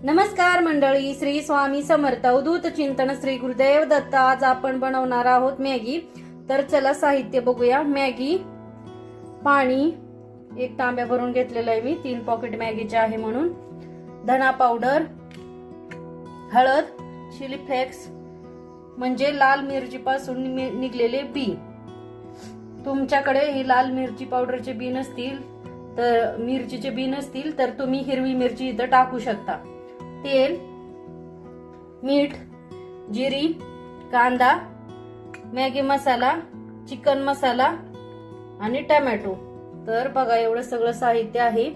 नमस्कार मंडळी, श्री स्वामी समर्थ. अवधूत चिंतन श्री गुरुदेव दत्त. आज आपण बनवणार आहोत मॅगी. तर चला साहित्य बघूया. मॅगी, पाणी 1 तांब्या भरून घेतलेलं आहे मी, 3 पॉकेट मॅगीचे आहे म्हणून. धना पावडर, हळद, चिली फ्लेक्स म्हणजे लाल मिरची पासून निघलेले बी. तुमच्याकडे ही लाल मिरची पावडरचे बी नसतील तर मिरचीचे बी नसतील तर तुम्ही हिरवी मिरची इथं टाकू शकता. तेल, मीठ, जिरी, कांदा, मॅगी मसाला, चिकन मसाला आणि टोमॅटो. तर बघा एवढं सगळं साहित्य आहे.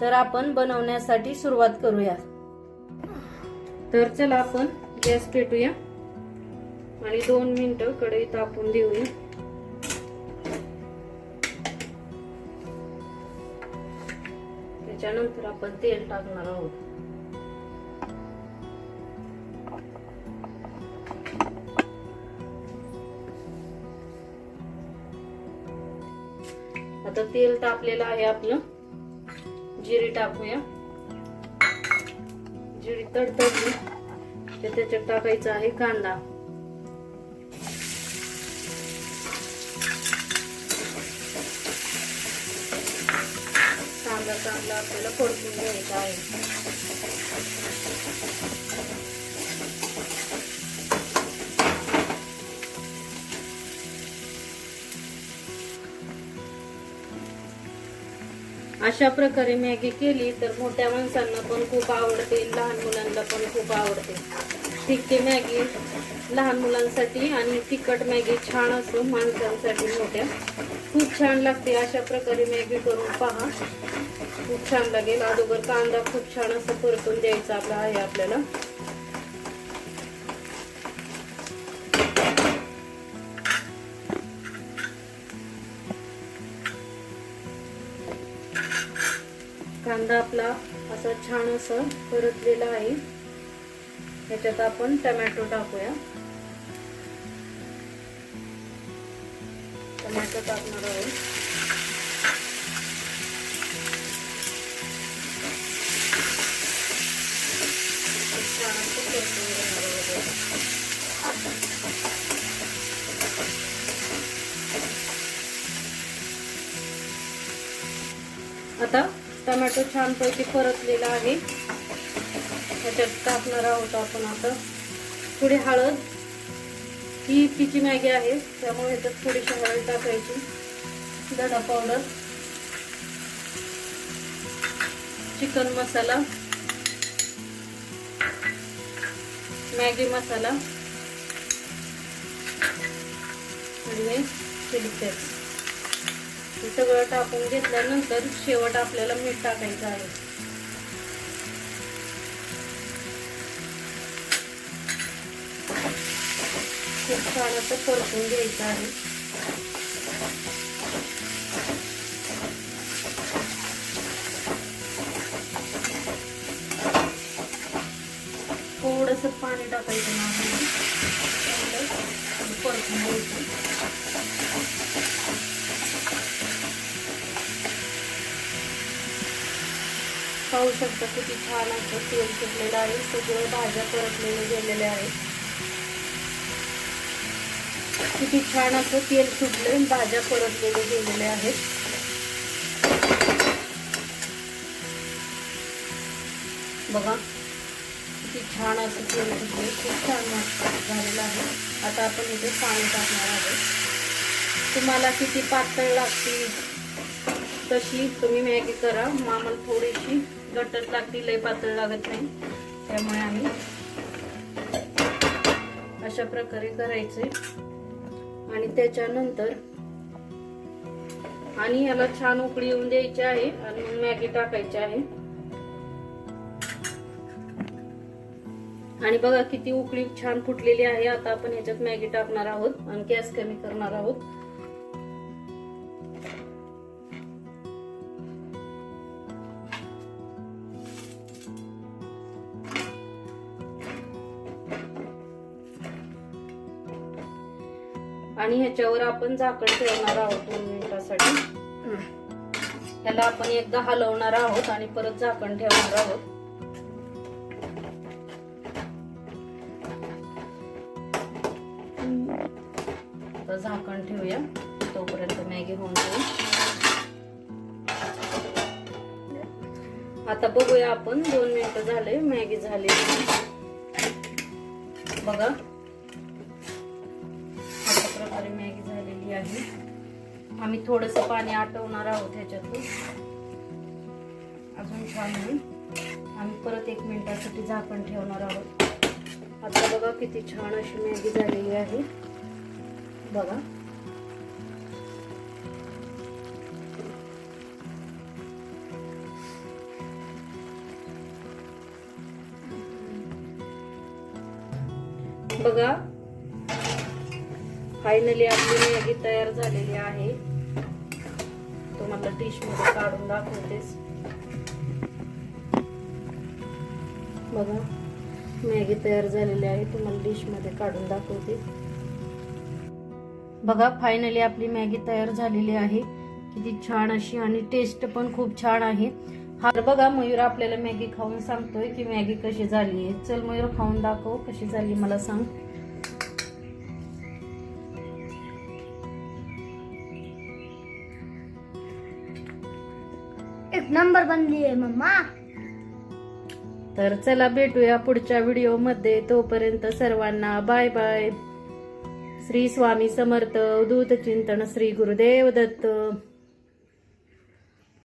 तर आपण बनवण्यासाठी सुरुवात करूया. तर चला आपण गॅस पेटूया आणि 2 मिनिटं कढई तापून देऊया. त्याच्यानंतर आपण तेल टाकणार आहोत. आता तेल तापलेलं आहे आपलं. जिरी टाकूया. जिरी तडतडली तर त्याच्यात टाकायचा आहे कांदा. कांदा चांगला आपल्याला परतून घ्यायचा आहे. अशा प्रकारे मॅगी केली तर मोठ्या माणसांना पण खूप आवडते, लहान मुलांना पण खूप आवडते. तिखट मॅगी लहान मुलांसाठी आणि तिखट मॅगी छान असं माणसांसाठी मोठ्या खूप छान लागते. अशा प्रकारे मॅगी करून पहा, खूप छान लागेल. अगोदर कांदा खूप छान असं परतून द्यायचा आहे आपल्याला. कांदा आपला असा छान असं परतलेला आहे. ह्याच्यात आपण टोमॅटो टाकूया. टोमॅटो टाकणार आहोत. छान असं परतून घेणार आहोत. आता टोमॅटो छानपैकी परतलेला आहे. त्याच्यात टाकणार आहोत आपण आता थोडी हळद. ही तिची मॅगी आहे त्यामुळे त्यात थोडीशी हळद टाकायची. धना पावडर, चिकन मसाला, मॅगी मसाला आणि चिली फ्लेक्स. हे सगळं टाकून घेतल्यानंतर शेवट आपल्याला मीठ टाकायचं आहे. खूप छान असं परतून घ्यायचं आहे. थोडंसं पाणी टाकायचं ना, परतून घ्यायचं. पाहू शकता किती छान असं तेल सुटलेलं आहे. सगळं भाज्या परतलेले गेलेले आहेत. किती छान असं तेल सुटले, भाज्या परतलेले गेलेले आहेत. बघा किती छान असं तेल सुटले, खूप छान झालेलं आहे. आता आपण इथे पाणी टाकणार आहोत. तुम्हाला किती पातळ लागते तशी तुम्ही मॅगी करा. आम्हाला थोडीशी घट्टच लागते, लय पातळ लागत नाही. त्यामुळे आम्ही अशा प्रकारे करायचे. आणि त्याच्यानंतर आणि याला छान उकळी येऊन द्यायची आहे आणि मग मॅगी टाकायची आहे. आणि बघा किती उकळी छान फुटलेली आहे. आता आपण ह्याच्यात मॅगी टाकणार आहोत आणि गॅस कमी करणार आहोत. आणि ह्याच्यावर आपण झाकण ठेवणार आहोत 2 मिनिटांसाठी. ह्याला आपण एकदा हलवणार आहोत आणि परत झाकण ठेवणार आहोत. आता झाकण ठेवूया, तोपर्यंत मॅगी होऊन जाईल. आता बघूया आपण, 2 मिनिटं झाले मॅगी झाली बघा. अशा प्रकारे मॅगी झालेली आहे. आम्ही थोडस पाणी आटवणार आहोत ह्याच्यातून, अजून छान होईल. आम्ही परत 1 मिनिटासाठी झाकण ठेवणार आहोत. आता बघा किती छान अशी मॅगी झालेली आहे बघा. बघा फायनली आपली मॅगी तयार झालेली आहे. तुम्हाला डिश मध्ये काढून दाखवतेस बघा. मॅगी तयार झालेली आहे, तुम्हाला डिश मध्ये काढून दाखवते बघा. फायनली आपली मॅगी तयार झालेली आहे, किती छान अशी, आणि टेस्ट पण खूप छान आहे. हा बघा, मयूर आपल्याला मॅगी खाऊन सांगतोय की मॅगी कशी झाली आहे. चल मयूर, खाऊन दाखव कशी झाली, मला सांग. एक नंबर बनली आहे मम्मा. तर चला भेटूया पुढच्या व्हिडिओ मध्ये. तोपर्यंत सर्वांना बाय बाय. श्री स्वामी समर्थ. अवधूत चिंतन. श्री गुरुदेव दत्त.